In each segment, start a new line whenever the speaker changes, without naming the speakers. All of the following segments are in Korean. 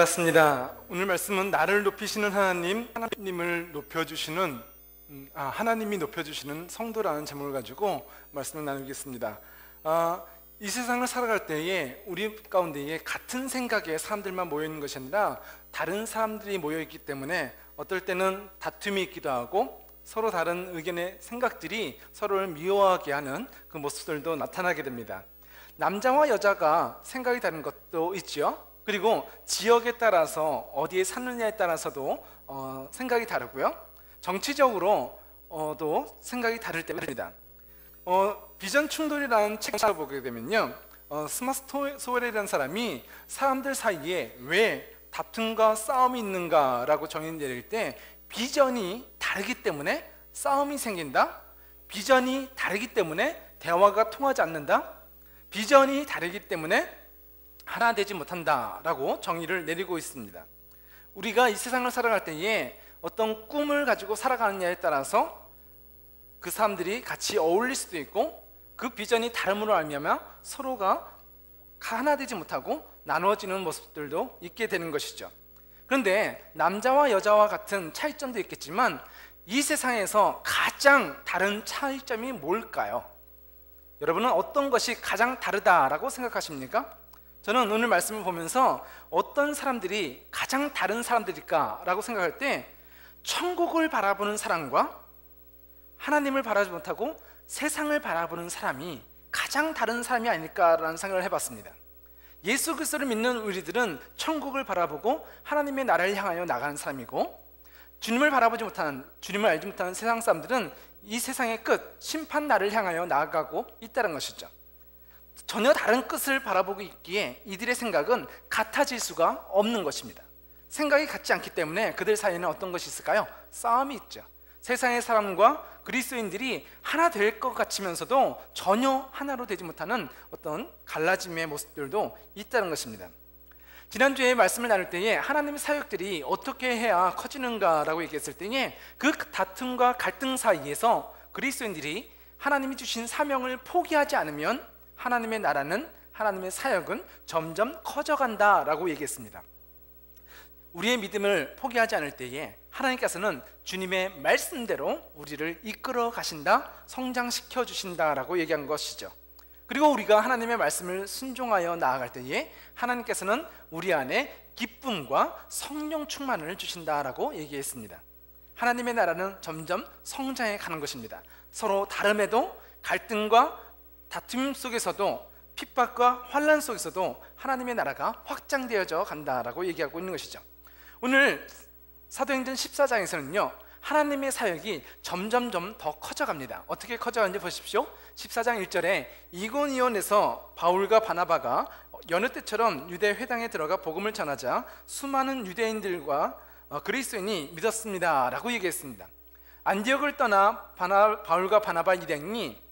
반갑습니다. 오늘 말씀은 나를 높이시는 하나님을 높여주시는 하나님이 높여주시는 성도라는 제목을 가지고 말씀을 나누겠습니다. 이 세상을 살아갈 때에 우리 가운데에 같은 생각의 사람들만 모여있는 것이 아니라 다른 사람들이 모여있기 때문에 어떨 때는 다툼이 있기도 하고 서로 다른 의견의 생각들이 서로를 미워하게 하는 그 모습들도 나타나게 됩니다. 남자와 여자가 생각이 다른 것도 있죠. 그리고 지역에 따라서 어디에 사느냐에 따라서도 생각이 다르고요. 정치적으로도 생각이 다를 때입니다. 비전 충돌이라는 책을 보게 되면요, 스마트 소웰이라는 사람이 사람들 사이에 왜 다툼과 싸움이 있는가라고 정의 내릴 때 비전이 다르기 때문에 싸움이 생긴다, 비전이 다르기 때문에 대화가 통하지 않는다, 비전이 다르기 때문에 하나 되지 못한다라고 정의를 내리고 있습니다. 우리가 이 세상을 살아갈 때에 어떤 꿈을 가지고 살아가느냐에 따라서 그 사람들이 같이 어울릴 수도 있고 그 비전이 다름으로 알미암아 서로가 하나 되지 못하고 나누어지는 모습들도 있게 되는 것이죠. 그런데 남자와 여자와 같은 차이점도 있겠지만 이 세상에서 가장 다른 차이점이 뭘까요? 여러분은 어떤 것이 가장 다르다라고 생각하십니까? 저는 오늘 말씀을 보면서 어떤 사람들이 가장 다른 사람들일까라고 생각할 때 천국을 바라보는 사람과 하나님을 바라보지 못하고 세상을 바라보는 사람이 가장 다른 사람이 아닐까라는 생각을 해봤습니다. 예수 그리스도를 믿는 우리들은 천국을 바라보고 하나님의 나라를 향하여 나가는 사람이고, 주님을 바라보지 못하는, 주님을 알지 못하는 세상 사람들은 이 세상의 끝, 심판 날을 향하여 나아가고 있다는 것이죠. 전혀 다른 끝을 바라보고 있기에 이들의 생각은 같아질 수가 없는 것입니다. 생각이 같지 않기 때문에 그들 사이에는 어떤 것이 있을까요? 싸움이 있죠. 세상의 사람과 그리스도인들이 하나 될 것 같으면서도 전혀 하나로 되지 못하는 어떤 갈라짐의 모습들도 있다는 것입니다. 지난주에 말씀을 나눌 때에 하나님의 사역들이 어떻게 해야 커지는가라고 얘기했을 때에 그 다툼과 갈등 사이에서 그리스도인들이 하나님이 주신 사명을 포기하지 않으면 하나님의 나라는, 하나님의 사역은 점점 커져간다라고 얘기했습니다. 우리의 믿음을 포기하지 않을 때에 하나님께서는 주님의 말씀대로 우리를 이끌어 가신다, 성장시켜 주신다라고 얘기한 것이죠. 그리고 우리가 하나님의 말씀을 순종하여 나아갈 때에 하나님께서는 우리 안에 기쁨과 성령 충만을 주신다라고 얘기했습니다. 하나님의 나라는 점점 성장해 가는 것입니다. 서로 다름에도 갈등과 다툼 속에서도 핍박과 환난 속에서도 하나님의 나라가 확장되어져 간다라고 얘기하고 있는 것이죠. 오늘 사도행전 14장에서는요 하나님의 사역이 점점점 더 커져갑니다. 어떻게 커져가는지 보십시오. 14장 1절에 이고니온에서 바울과 바나바가 여느 때처럼 유대 회당에 들어가 복음을 전하자 수많은 유대인들과 그리스도인이 믿었습니다 라고 얘기했습니다. 안디옥을 떠나 바울과 바나바 일행이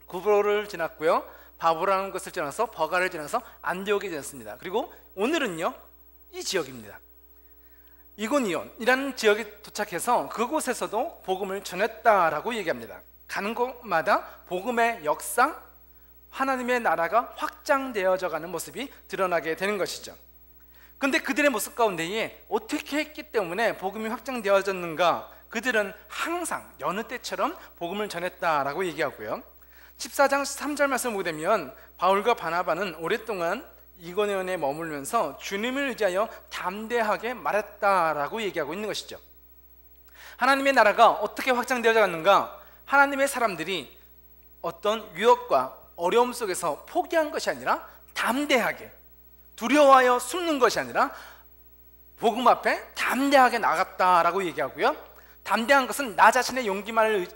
구브로를 지났고요, 바보라는 것을 지나서 버가를 지나서 안디옥에 지났습니다. 그리고 오늘은요 이 지역입니다. 이고니온이라는 지역에 도착해서 그곳에서도 복음을 전했다라고 얘기합니다. 가는 곳마다 복음의 역사, 하나님의 나라가 확장되어져 가는 모습이 드러나게 되는 것이죠. 그런데 그들의 모습 가운데에 어떻게 했기 때문에 복음이 확장되어졌는가? 그들은 항상 여느 때처럼 복음을 전했다라고 얘기하고요, 14장 3절 말씀을 보게 되면 바울과 바나바는 오랫동안 이고니온에 머물면서 주님을 의지하여 담대하게 말했다라고 얘기하고 있는 것이죠. 하나님의 나라가 어떻게 확장되어져 갔는가? 하나님의 사람들이 어떤 위협과 어려움 속에서 포기한 것이 아니라 담대하게, 두려워하여 숨는 것이 아니라 복음 앞에 담대하게 나갔다라고 얘기하고요, 담대한 것은 나 자신의 용기만을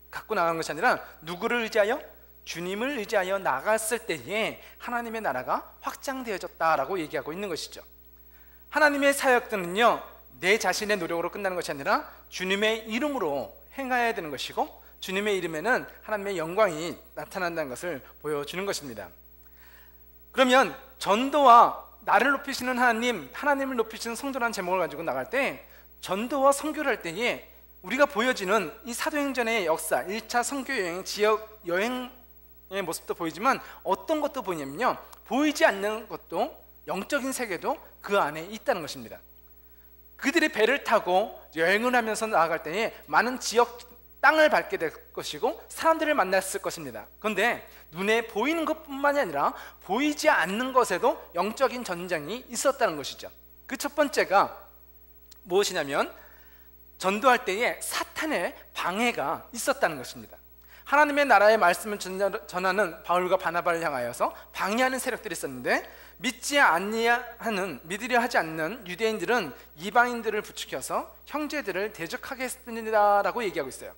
갖고 나간 것이 아니라 누구를 의지하여? 주님을 의지하여 나갔을 때에 하나님의 나라가 확장되어졌다라고 얘기하고 있는 것이죠. 하나님의 사역들은요 내 자신의 노력으로 끝나는 것이 아니라 주님의 이름으로 행해야 되는 것이고, 주님의 이름에는 하나님의 영광이 나타난다는 것을 보여주는 것입니다. 그러면 전도와 나를 높이시는 하나님, 하나님을 높이시는 성도라는 제목을 가지고 나갈 때 전도와 선교를 할 때에 우리가 보여지는 이 사도행전의 역사, 1차 선교 여행, 지역 여행의 모습도 보이지만 어떤 것도 보이냐면요 보이지 않는 것도 영적인 세계도 그 안에 있다는 것입니다. 그들이 배를 타고 여행을 하면서 나아갈 때에 많은 지역 땅을 밟게 될 것이고 사람들을 만났을 것입니다. 그런데 눈에 보이는 것뿐만이 아니라 보이지 않는 것에도 영적인 전쟁이 있었다는 것이죠. 그 첫 번째가 무엇이냐면 전도할 때에 사탄의 방해가 있었다는 것입니다. 하나님의 나라의 말씀을 전하는 바울과 바나바를 향하여서 방해하는 세력들이 있었는데 믿으려 하지 않는 유대인들은 이방인들을 부추겨서 형제들을 대적하게 했습니다라고 얘기하고 있어요.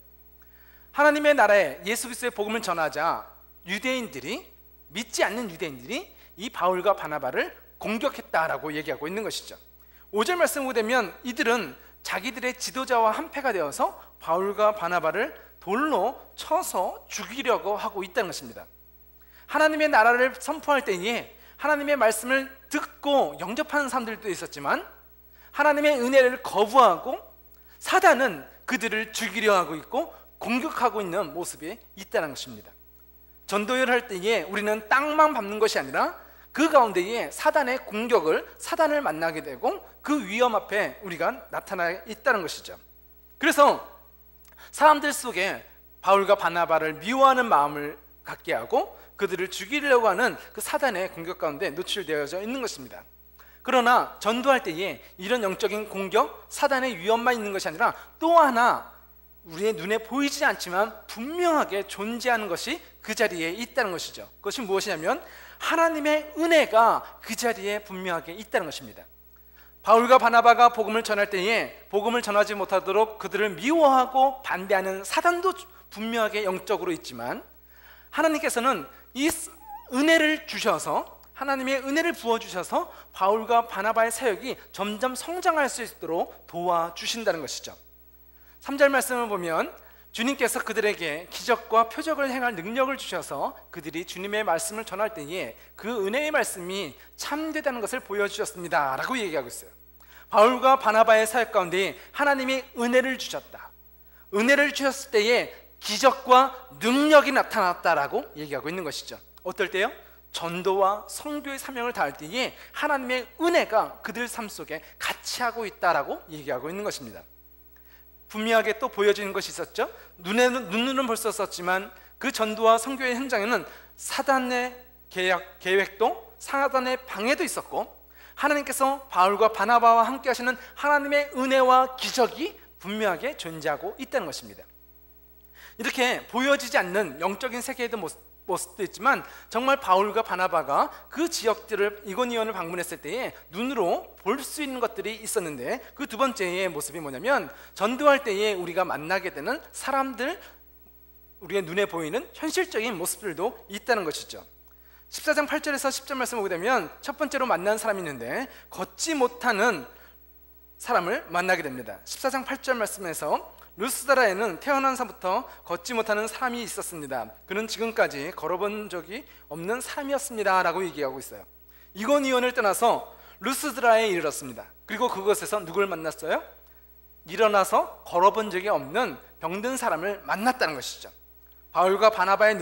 하나님의 나라에 예수 그리스도의 복음을 전하자 믿지 않는 유대인들이 이 바울과 바나바를 공격했다라고 얘기하고 있는 것이죠. 5절 말씀을 보면 이들은 자기들의 지도자와 한패가 되어서 바울과 바나바를 돌로 쳐서 죽이려고 하고 있다는 것입니다. 하나님의 나라를 선포할 때에 하나님의 말씀을 듣고 영접하는 사람들도 있었지만 하나님의 은혜를 거부하고 사단은 그들을 죽이려 하고 있고 공격하고 있는 모습이 있다는 것입니다. 전도를 할 때에 우리는 땅만 밟는 것이 아니라 그 가운데에 사단의 공격을 사단을 만나게 되고 그 위험 앞에 우리가 나타나 있다는 것이죠. 그래서 사람들 속에 바울과 바나바를 미워하는 마음을 갖게 하고 그들을 죽이려고 하는 그 사단의 공격 가운데 노출되어져 있는 것입니다. 그러나 전도할 때에 이런 영적인 공격, 사단의 위험만 있는 것이 아니라 또 하나 우리의 눈에 보이지 않지만 분명하게 존재하는 것이 그 자리에 있다는 것이죠. 그것이 무엇이냐면 하나님의 은혜가 그 자리에 분명하게 있다는 것입니다. 바울과 바나바가 복음을 전할 때에 복음을 전하지 못하도록 그들을 미워하고 반대하는 사단도 분명하게 영적으로 있지만 하나님께서는 이 은혜를 주셔서 하나님의 은혜를 부어주셔서 바울과 바나바의 사역이 점점 성장할 수 있도록 도와주신다는 것이죠. 3절 말씀을 보면 주님께서 그들에게 기적과 표적을 행할 능력을 주셔서 그들이 주님의 말씀을 전할 때에 그 은혜의 말씀이 참되다는 것을 보여주셨습니다 라고 얘기하고 있어요. 바울과 바나바의 사역 가운데 하나님이 은혜를 주셨다, 은혜를 주셨을 때에 기적과 능력이 나타났다라고 얘기하고 있는 것이죠. 어떨 때요? 전도와 선교의 사명을 다할 때에 하나님의 은혜가 그들 삶 속에 같이 하고 있다라고 얘기하고 있는 것입니다. 분명하게 또 보여지는 것이 있었죠. 눈으로는 볼 수 없었지만 그 전도와 선교의 현장에는 사단의 계획도 사단의 방해도 있었고 하나님께서 바울과 바나바와 함께 하시는 하나님의 은혜와 기적이 분명하게 존재하고 있다는 것입니다. 이렇게 보여지지 않는 영적인 세계의 모습도 있지만 정말 바울과 바나바가 그 지역들을 이고니온을 방문했을 때에 눈으로 볼 수 있는 것들이 있었는데 그 두 번째의 모습이 뭐냐면 전도할 때에 우리가 만나게 되는 사람들, 우리의 눈에 보이는 현실적인 모습들도 있다는 것이죠. 14장 8절에서 10절 말씀을 보게 되면 첫 번째로 만난 사람이 있는데 걷지 못하는 사람을 만나게 됩니다. 14장 8절 말씀에서 루스드라에는 태어난서부터 걷지 못하는 사람이 있었습니다. 그는 지금까지 걸어본 적이 없는 사람이었습니다 라고 얘기하고 있어요. 이고니온을 떠나서 루스드라에 이르렀습니다. 그리고 그곳에서 누굴 만났어요? 일어나서 걸어본 적이 없는 병든 사람을 만났다는 것이죠. 바울과 바나바의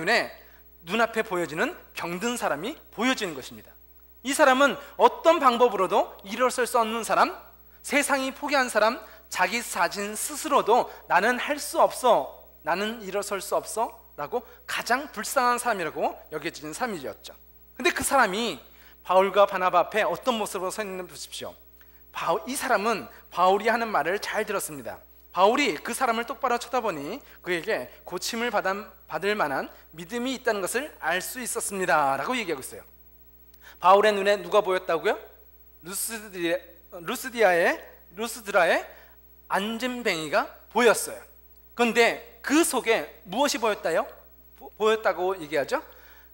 눈앞에 보여지는 병든 사람이 보여지는 것입니다. 이 사람은 어떤 방법으로도 일어설 수 없는 사람, 세상이 포기한 사람, 자기 자신 스스로도 나는 할 수 없어, 나는 일어설 수 없어 라고 가장 불쌍한 사람이라고 여겨지는 사람이었죠. 근데 그 사람이 바울과 바나바 앞에 어떤 모습으로 서 있는지 보십시오. 이 사람은 바울이 하는 말을 잘 들었습니다. 바울이 그 사람을 똑바로 쳐다보니 그에게 고침을 받을 만한 믿음이 있다는 것을 알 수 있었습니다 라고 얘기하고 있어요. 바울의 눈에 누가 보였다고요? 루스드라의 안진뱅이가 보였어요. 그런데 그 속에 무엇이 보였다고 얘기하죠?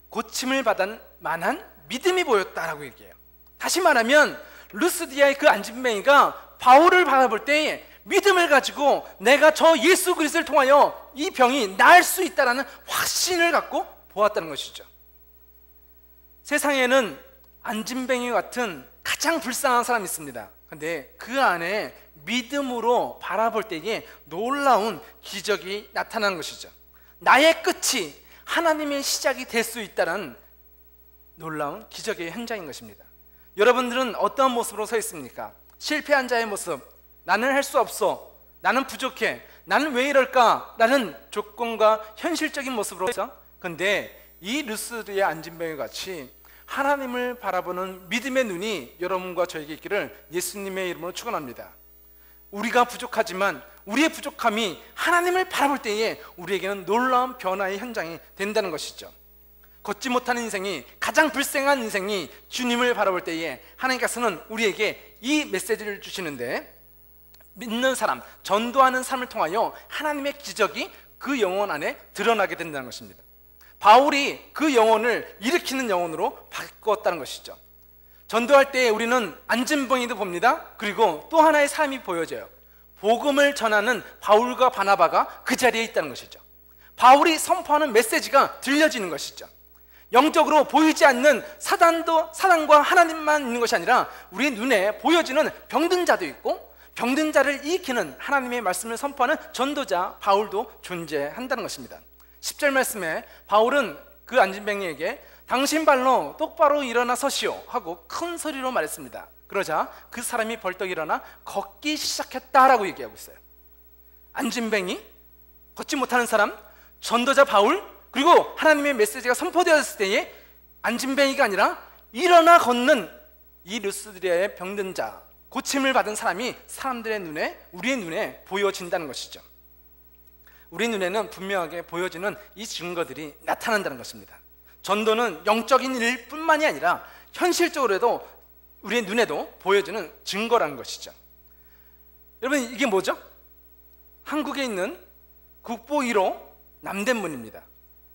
고침을 받을 만한 믿음이 보였다라고 얘기해요. 다시 말하면 루스디아의 그 안진뱅이가 바울을 바라볼 때에 믿음을 가지고 내가 저 예수 그리스도를 통하여 이 병이 나을 수 있다는 확신을 갖고 보았다는 것이죠. 세상에는 안진뱅이 같은 가장 불쌍한 사람이 있습니다. 그런데 그 안에 믿음으로 바라볼 때에 놀라운 기적이 나타나는 것이죠. 나의 끝이 하나님의 시작이 될 수 있다는 놀라운 기적의 현장인 것입니다. 여러분들은 어떤 모습으로 서 있습니까? 실패한 자의 모습, 나는 할 수 없어, 나는 부족해, 나는 왜 이럴까? 라는 조건과 현실적인 모습으로 있죠. 그런데 이 루스드의 안진뱅이 같이 하나님을 바라보는 믿음의 눈이 여러분과 저에게 있기를 예수님의 이름으로 축원합니다. 우리가 부족하지만 우리의 부족함이 하나님을 바라볼 때에 우리에게는 놀라운 변화의 현장이 된다는 것이죠. 걷지 못하는 인생이, 가장 불행한 인생이 주님을 바라볼 때에 하나님께서는 우리에게 이 메시지를 주시는데, 믿는 사람, 전도하는 삶을 통하여 하나님의 기적이 그 영혼 안에 드러나게 된다는 것입니다. 바울이 그 영혼을 일으키는 영혼으로 바꾸었다는 것이죠. 전도할 때 우리는 안진뱅이도 봅니다. 그리고 또 하나의 삶이 보여져요. 복음을 전하는 바울과 바나바가 그 자리에 있다는 것이죠. 바울이 선포하는 메시지가 들려지는 것이죠. 영적으로 보이지 않는 사단과 하나님만 있는 것이 아니라 우리 눈에 보여지는 병든 자도 있고, 병든 자를 일으키는 하나님의 말씀을 선포하는 전도자 바울도 존재한다는 것입니다. 10절 말씀에 바울은 그 안진뱅이에게 당신 발로 똑바로 일어나 서시오 하고 큰 소리로 말했습니다. 그러자 그 사람이 벌떡 일어나 걷기 시작했다라고 얘기하고 있어요. 안진뱅이, 걷지 못하는 사람, 전도자 바울, 그리고 하나님의 메시지가 선포되었을 때에 안진뱅이가 아니라 일어나 걷는 이 루스드리아의 병든 자, 고침을 받은 사람이 사람들의 눈에, 우리의 눈에 보여진다는 것이죠. 우리 눈에는 분명하게 보여지는 이 증거들이 나타난다는 것입니다. 전도는 영적인 일뿐만이 아니라 현실적으로도 우리의 눈에도 보여지는 증거라는 것이죠. 여러분, 이게 뭐죠? 한국에 있는 국보 1호 남대문입니다.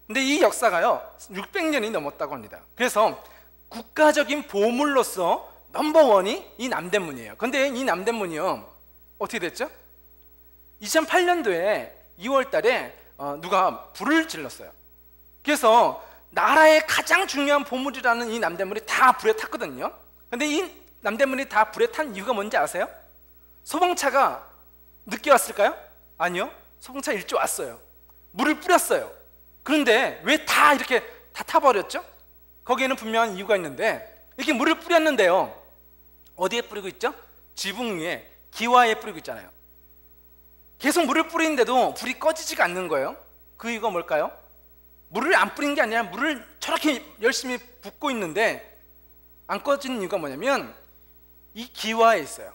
근데 이 역사가요 600년이 넘었다고 합니다. 그래서 국가적인 보물로서 넘버원이 이 남대문이에요. 근데 이 남대문이요 어떻게 됐죠? 2008년도에 2월 달에 누가 불을 질렀어요. 그래서 나라의 가장 중요한 보물이라는 이 남대문이 다 불에 탔거든요. 근데 이 남대문이 다 불에 탄 이유가 뭔지 아세요? 소방차가 늦게 왔을까요? 아니요, 소방차 일찍 왔어요. 물을 뿌렸어요. 그런데 왜 다 이렇게 다 타버렸죠? 거기에는 분명한 이유가 있는데, 이렇게 물을 뿌렸는데요 어디에 뿌리고 있죠? 지붕 위에, 기와에 뿌리고 있잖아요. 계속 물을 뿌리는데도 불이 꺼지지가 않는 거예요. 그 이유가 뭘까요? 물을 안 뿌린 게 아니라 물을 저렇게 열심히 붓고 있는데 안 꺼지는 이유가 뭐냐면 이 기와에 있어요.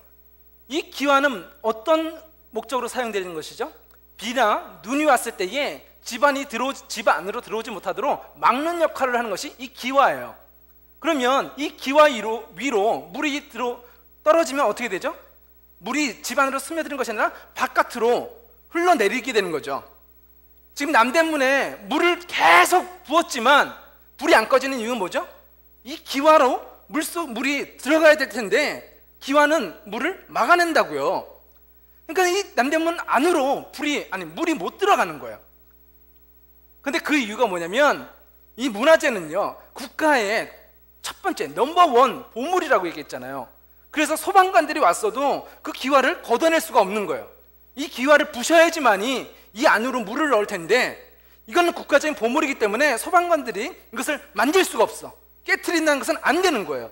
이 기와는 어떤 목적으로 사용되는 것이죠? 비나 눈이 왔을 때에 집 안으로 들어오지 못하도록 막는 역할을 하는 것이 이 기와예요. 그러면 이 기와 위로 물이 떨어지면 어떻게 되죠? 물이 집 안으로 스며드는 것이 아니라 바깥으로 흘러내리게 되는 거죠. 지금 남대문에 물을 계속 부었지만 불이 안 꺼지는 이유는 뭐죠? 이 기와로 물이 들어가야 될 텐데 기와는 물을 막아낸다고요. 그러니까 이 남대문 안으로 물이 못 들어가는 거예요. 근데 그 이유가 뭐냐면 이 문화재는요 국가의 첫 번째 넘버원 보물이라고 얘기했잖아요. 그래서 소방관들이 왔어도 그 기와를 걷어낼 수가 없는 거예요. 이 기와를 부셔야지만이 이 안으로 물을 넣을 텐데 이거는 국가적인 보물이기 때문에 소방관들이 이것을 만질 수가 없어. 깨트린다는 것은 안 되는 거예요.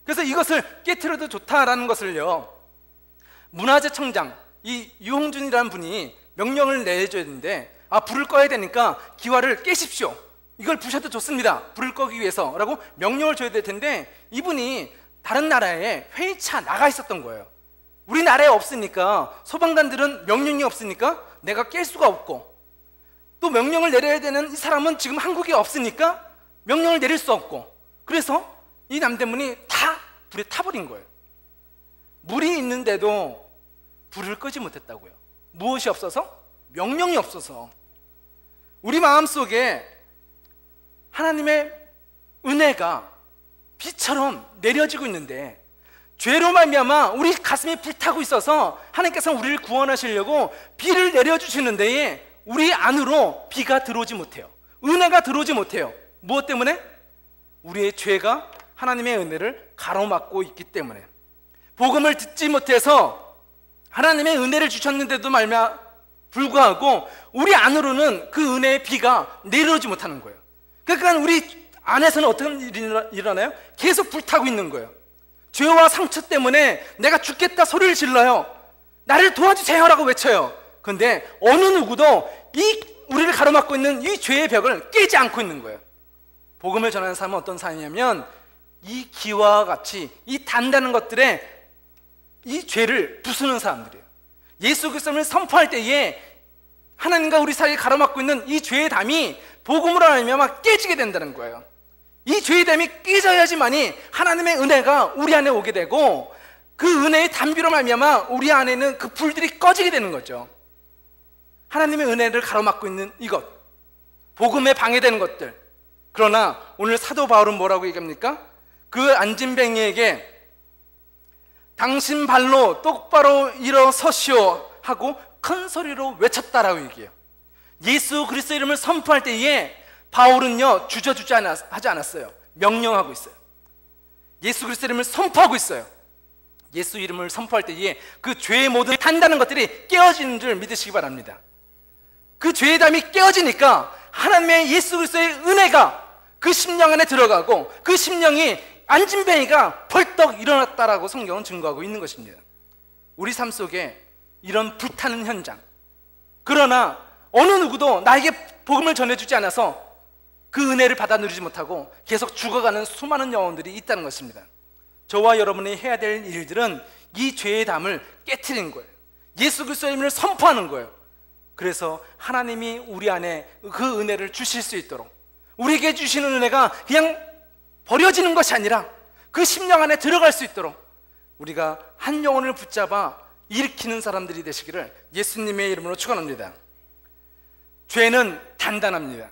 그래서 이것을 깨트려도 좋다라는 것을요 문화재청장 이 유홍준이라는 분이 명령을 내줘야 되는데 불을 꺼야 되니까 기와를 깨십시오. 이걸 부셔도 좋습니다. 불을 꺼기 위해서 라고 명령을 줘야 될 텐데 이분이 다른 나라에 회의차 나가 있었던 거예요. 우리나라에 없으니까 소방관들은 명령이 없으니까 내가 깰 수가 없고, 또 명령을 내려야 되는 이 사람은 지금 한국에 없으니까 명령을 내릴 수 없고, 그래서 이 남대문이 다 불에 타버린 거예요. 물이 있는데도 불을 끄지 못했다고요. 무엇이 없어서? 명령이 없어서. 우리 마음속에 하나님의 은혜가 비처럼 내려지고 있는데 죄로 말미암아 우리 가슴이 불타고 있어서 하나님께서 우리를 구원하시려고 비를 내려주시는데 우리 안으로 비가 들어오지 못해요. 은혜가 들어오지 못해요. 무엇 때문에? 우리의 죄가 하나님의 은혜를 가로막고 있기 때문에. 복음을 듣지 못해서 하나님의 은혜를 주셨는데도 불구하고 우리 안으로는 그 은혜의 비가 내려오지 못하는 거예요. 그러니까 우리 안에서는 어떤 일이 일어나요? 계속 불타고 있는 거예요. 죄와 상처 때문에 내가 죽겠다 소리를 질러요. 나를 도와주세요라고 외쳐요. 그런데 어느 누구도 이 우리를 가로막고 있는 이 죄의 벽을 깨지 않고 있는 거예요. 복음을 전하는 사람은 어떤 사람이냐면 이 기와 같이 이 단단한 것들에 이 죄를 부수는 사람들이에요. 예수 그리스도를 선포할 때에 하나님과 우리 사이에 가로막고 있는 이 죄의 담이 복음으로 말미암아 깨지게 된다는 거예요. 이 죄의 담이 깨져야지만이 하나님의 은혜가 우리 안에 오게 되고 그 은혜의 담비로 말미암아 우리 안에는 그 불들이 꺼지게 되는 거죠. 하나님의 은혜를 가로막고 있는 이것, 복음에 방해되는 것들. 그러나 오늘 사도 바울은 뭐라고 얘기합니까? 그 안진뱅이에게 당신 발로 똑바로 일어서시오 하고 큰 소리로 외쳤다라고 얘기해요. 예수 그리스도 이름을 선포할 때에 바울은요 주저주지 하지 않았어요. 명령하고 있어요. 예수 그리스도 이름을 선포하고 있어요. 예수 이름을 선포할 때에 그 죄의 모든 단단한 것들이 깨어지는 줄 믿으시기 바랍니다. 그 죄의 담이 깨어지니까 하나님의 예수 그리스도의 은혜가 그 심령 안에 들어가고 그 심령이 안진뱅이가 벌떡 일어났다라고 성경은 증거하고 있는 것입니다. 우리 삶 속에 이런 불타는 현장, 그러나 어느 누구도 나에게 복음을 전해주지 않아서 그 은혜를 받아 누리지 못하고 계속 죽어가는 수많은 영혼들이 있다는 것입니다. 저와 여러분이 해야 될 일들은 이 죄의 담을 깨트리는 거예요. 예수 그리스도의 이름을 선포하는 거예요. 그래서 하나님이 우리 안에 그 은혜를 주실 수 있도록, 우리에게 주시는 은혜가 그냥 버려지는 것이 아니라 그 심령 안에 들어갈 수 있도록 우리가 한 영혼을 붙잡아 일으키는 사람들이 되시기를 예수님의 이름으로 축원합니다. 죄는 단단합니다.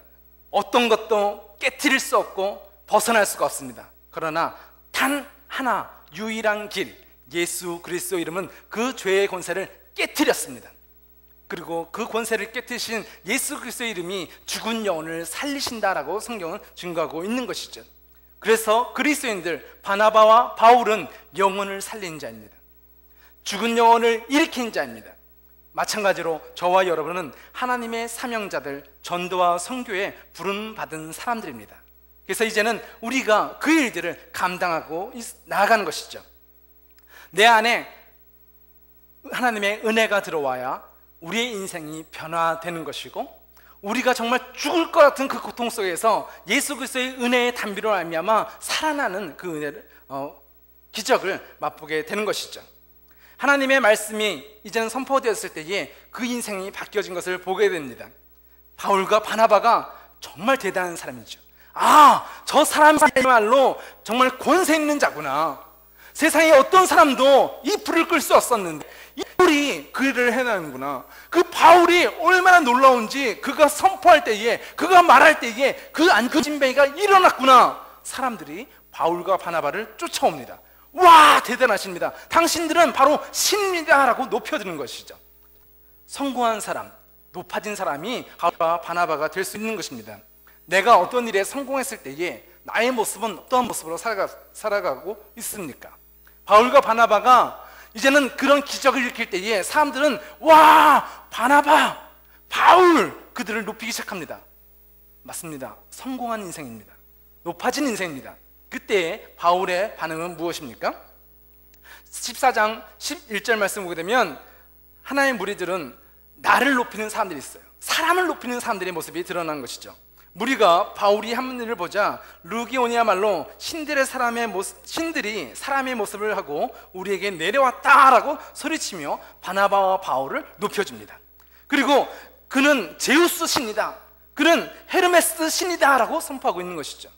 어떤 것도 깨트릴 수 없고 벗어날 수가 없습니다. 그러나 단 하나 유일한 길, 예수 그리스도 이름은 그 죄의 권세를 깨트렸습니다. 그리고 그 권세를 깨트리신 예수 그리스도의 이름이 죽은 영혼을 살리신다라고 성경은 증거하고 있는 것이죠. 그래서 그리스도인들 바나바와 바울은 영혼을 살린 자입니다. 죽은 영혼을 일으킨 자입니다. 마찬가지로 저와 여러분은 하나님의 사명자들, 전도와 선교에 부름받은 사람들입니다. 그래서 이제는 우리가 그 일들을 감당하고 나아가는 것이죠. 내 안에 하나님의 은혜가 들어와야 우리의 인생이 변화되는 것이고, 우리가 정말 죽을 것 같은 그 고통 속에서 예수 그리스도의 은혜의 담비로 말미암아 살아나는 그 은혜를 기적을 맛보게 되는 것이죠. 하나님의 말씀이 이제는 선포되었을 때에 그 인생이 바뀌어진 것을 보게 됩니다. 바울과 바나바가 정말 대단한 사람이죠. 아, 저 사람이야말로 정말 권세 있는 자구나. 세상에 어떤 사람도 이 불을 끌 수 없었는데 이 불이 그 일을 해내는구나. 그 바울이 얼마나 놀라운지, 그가 선포할 때에, 그가 말할 때에 그 안진뱅이가 일어났구나. 사람들이 바울과 바나바를 쫓아옵니다. 와, 대단하십니다. 당신들은 바로 신입니다 라고 높여드는 것이죠. 성공한 사람, 높아진 사람이 바울과 바나바가 될 수 있는 것입니다. 내가 어떤 일에 성공했을 때에 나의 모습은 어떠한 모습으로 살아가고 있습니까? 바울과 바나바가 이제는 그런 기적을 일으킬 때에 사람들은 와, 바나바, 바울, 그들을 높이기 시작합니다. 맞습니다. 성공한 인생입니다. 높아진 인생입니다. 그때 바울의 반응은 무엇입니까? 14장 11절 말씀 보게 되면 하나님의 무리들은 나를 높이는 사람들이 있어요. 사람을 높이는 사람들의 모습이 드러난 것이죠. 무리가 바울이 한 일을 보자 루기오니야말로 신들이 사람의 모습을 하고 우리에게 내려왔다라고 소리치며 바나바와 바울을 높여줍니다. 그리고 그는 제우스 신이다, 그는 헤르메스 신이다 라고 선포하고 있는 것이죠.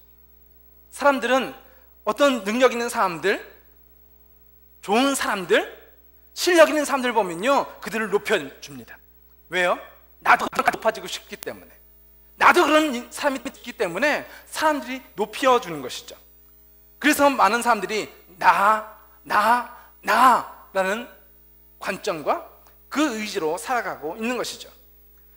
사람들은 어떤 능력 있는 사람들, 좋은 사람들, 실력 있는 사람들 보면요, 그들을 높여줍니다. 왜요? 나도 높아지고 싶기 때문에, 나도 그런 사람이 있기 때문에 사람들이 높여주는 것이죠. 그래서 많은 사람들이 나라는 관점과 그 의지로 살아가고 있는 것이죠.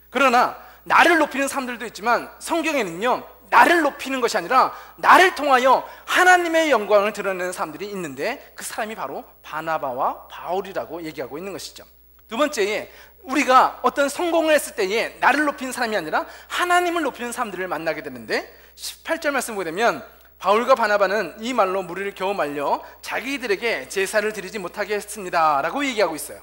그러나 나를 높이는 사람들도 있지만 성경에는요, 나를 높이는 것이 아니라 나를 통하여 하나님의 영광을 드러내는 사람들이 있는데 그 사람이 바로 바나바와 바울이라고 얘기하고 있는 것이죠. 두 번째에 우리가 어떤 성공을 했을 때에 나를 높이는 사람이 아니라 하나님을 높이는 사람들을 만나게 되는데 18절 말씀 보게 되면 바울과 바나바는 이 말로 무리를 겨우 말려 자기들에게 제사를 드리지 못하게 했습니다 라고 얘기하고 있어요.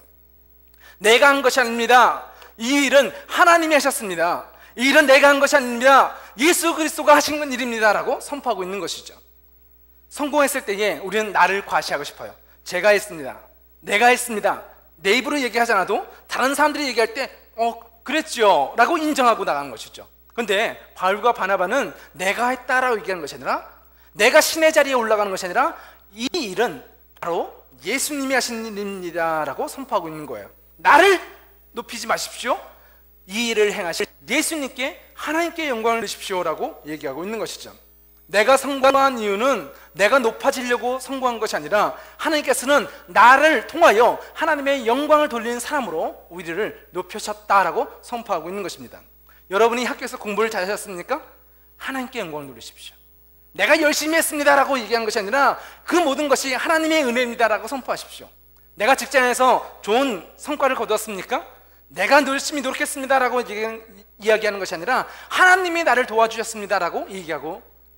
내가 한 것이 아닙니다. 이 일은 하나님이 하셨습니다. 이 일은 내가 한 것이 아닙니다. 예수 그리스도가 하신 일입니다 라고 선포하고 있는 것이죠. 성공했을 때에 우리는 나를 과시하고 싶어요. 제가 했습니다. 내가 했습니다. 내 입으로 얘기하지 않아도 다른 사람들이 얘기할 때 그랬죠 라고 인정하고 나가는 것이죠. 그런데 바울과 바나바는 내가 했다라고 얘기하는 것이 아니라, 내가 신의 자리에 올라가는 것이 아니라, 이 일은 바로 예수님이 하신 일입니다 라고 선포하고 있는 거예요. 나를 높이지 마십시오. 이 일을 행하실 예수님께, 하나님께 영광을 주십시오 라고 얘기하고 있는 것이죠. 내가 성공한 이유는 내가 높아지려고 성공한 것이 아니라 하나님께서는 나를 통하여 하나님의 영광을 돌리는 사람으로 우리를 높여셨다라고 선포하고 있는 것입니다. 여러분이 학교에서 공부를 잘하셨습니까? 하나님께 영광을 돌리십시오. 내가 열심히 했습니다라고 얘기한 것이 아니라 그 모든 것이 하나님의 은혜입니다라고 선포하십시오. 내가 직장에서 좋은 성과를 거두었습니까? 내가 열심히 노력했습니다라고 이야기하는 것이 아니라 하나님이 나를 도와주셨습니다라고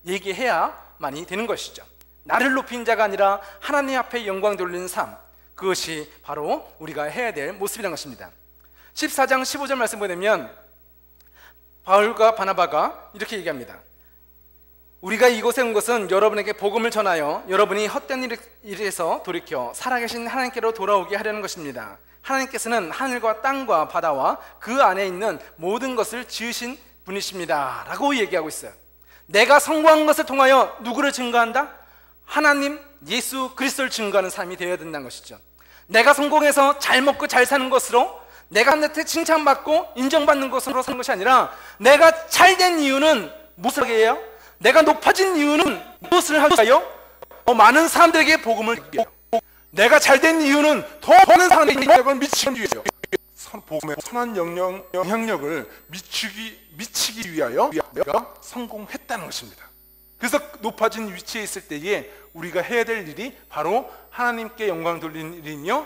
얘기해야만이 되는 것이죠. 나를 높인 자가 아니라 하나님 앞에 영광 돌리는 삶, 그것이 바로 우리가 해야 될 모습이라는 것입니다. 14장 15절 말씀 보면 바울과 바나바가 이렇게 얘기합니다. 우리가 이곳에 온 것은 여러분에게 복음을 전하여 여러분이 헛된 일에서 돌이켜 살아계신 하나님께로 돌아오게 하려는 것입니다. 하나님께서는 하늘과 땅과 바다와 그 안에 있는 모든 것을 지으신 분이십니다 라고 얘기하고 있어요. 내가 성공한 것을 통하여 누구를 증거한다? 하나님, 예수 그리스도를 증거하는 삶이 되어야 된다는 것이죠. 내가 성공해서 잘 먹고 잘 사는 것으로, 내가 한테 칭찬받고 인정받는 것으로 사는 것이 아니라, 내가 잘된 이유는 무엇을 하게 해요? 내가 높아진 이유는 무엇을 하여? 많은 사람들에게 복음을 드리게 해요. 내가 잘된 이유는 더 많은 사람들에게 영향력을 미치기 위해서, 복음의 선한 영향력을 미치기 위하여 내가 성공했다는 것입니다. 그래서 높아진 위치에 있을 때에 우리가 해야 될 일이 바로 하나님께 영광 돌리는 일이며,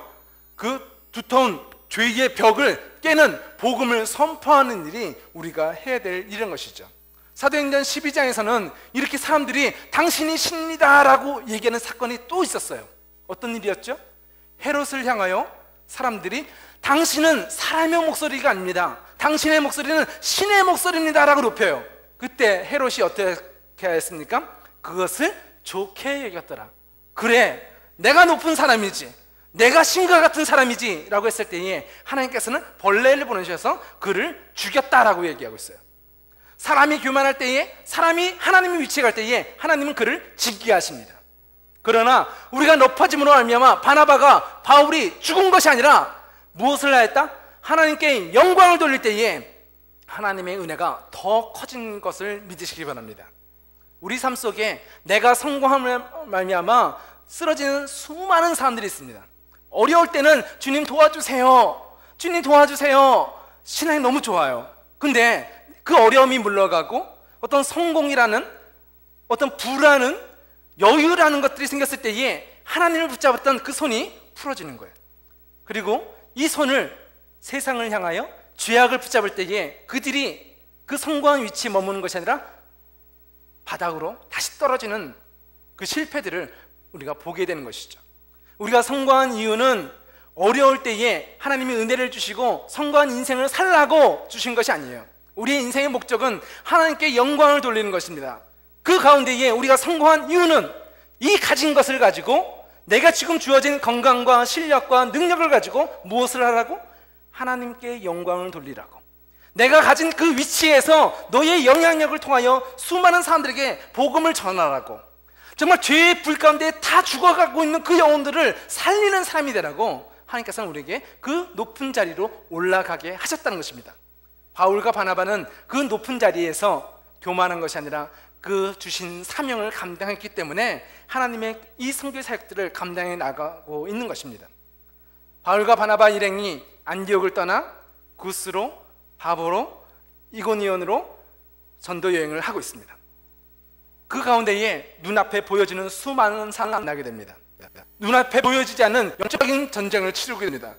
그 두터운 죄의 벽을 깨는 복음을 선포하는 일이 우리가 해야 될 일인 것이죠. 사도행전 12장에서는 이렇게 사람들이 당신이 신이다 라고 얘기하는 사건이 또 있었어요. 어떤 일이었죠? 헤롯을 향하여 사람들이 당신은 사람의 목소리가 아닙니다, 당신의 목소리는 신의 목소리입니다 라고 높여요. 그때 헤롯이 어떻게 했습니까? 그것을 좋게 여겼더라. 그래, 내가 높은 사람이지, 내가 신과 같은 사람이지 라고 했을 때에 하나님께서는 벌레를 보내셔서 그를 죽였다라고 얘기하고 있어요. 사람이 교만할 때에, 사람이 하나님의 위치에 갈 때에 하나님은 그를 지키게 하십니다. 그러나 우리가 높아짐으로 말미암아 바나바가, 바울이 죽은 것이 아니라 무엇을 하였다? 하나님께 영광을 돌릴 때에 하나님의 은혜가 더 커진 것을 믿으시기 바랍니다. 우리 삶 속에 내가 성공함을 말미암아 쓰러지는 수많은 사람들이 있습니다. 어려울 때는 주님 도와주세요, 주님 도와주세요, 신앙이 너무 좋아요. 근데 그 어려움이 물러가고 어떤 성공이라는, 어떤 부라는, 여유라는 것들이 생겼을 때에 하나님을 붙잡았던 그 손이 풀어지는 거예요. 그리고 이 손을 세상을 향하여 죄악을 붙잡을 때에 그들이 그 성공한 위치에 머무는 것이 아니라 바닥으로 다시 떨어지는 그 실패들을 우리가 보게 되는 것이죠. 우리가 성공한 이유는 어려울 때에 하나님이 은혜를 주시고 성공한 인생을 살라고 주신 것이 아니에요. 우리의 인생의 목적은 하나님께 영광을 돌리는 것입니다. 그 가운데에 우리가 성공한 이유는 이 가진 것을 가지고, 내가 지금 주어진 건강과 실력과 능력을 가지고 무엇을 하라고? 하나님께 영광을 돌리라고. 내가 가진 그 위치에서 너의 영향력을 통하여 수많은 사람들에게 복음을 전하라고. 정말 죄의 불 가운데 다 죽어가고 있는 그 영혼들을 살리는 사람이 되라고 하나님께서는 우리에게 그 높은 자리로 올라가게 하셨다는 것입니다. 바울과 바나바는 그 높은 자리에서 교만한 것이 아니라 그 주신 사명을 감당했기 때문에 하나님의 이 선교 사역들을 감당해 나가고 있는 것입니다. 바울과 바나바 일행이 안디옥을 떠나 구스로, 바보로, 이고니온으로 전도 여행을 하고 있습니다. 그 가운데에 눈앞에 보여지는 수많은 상황을 만나게 됩니다. 눈앞에 보여지지 않는 영적인 전쟁을 치르게 됩니다.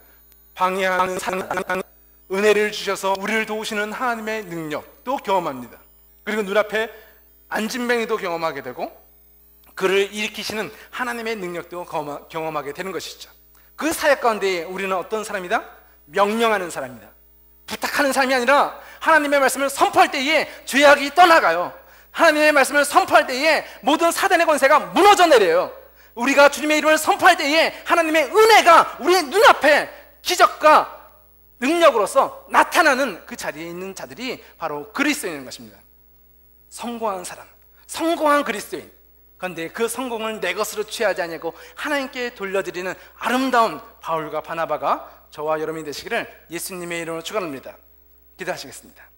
방해하는 상황, 은혜를 주셔서 우리를 도우시는 하나님의 능력도 경험합니다. 그리고 눈앞에 안진뱅이도 경험하게 되고, 그를 일으키시는 하나님의 능력도 경험하게 되는 것이죠. 그 사역 가운데 우리는 어떤 사람이다? 명령하는 사람이다. 부탁하는 사람이 아니라 하나님의 말씀을 선포할 때에 죄악이 떠나가요. 하나님의 말씀을 선포할 때에 모든 사단의 권세가 무너져 내려요. 우리가 주님의 이름을 선포할 때에 하나님의 은혜가 우리의 눈앞에 기적과 능력으로서 나타나는 그 자리에 있는 자들이 바로 그리스도인인 것입니다. 성공한 사람, 성공한 그리스도인. 그런데 그 성공을 내 것으로 취하지 않냐고 하나님께 돌려드리는 아름다운 바울과 바나바가 저와 여러분이 되시기를 예수님의 이름으로 축원합니다. 기도하시겠습니다.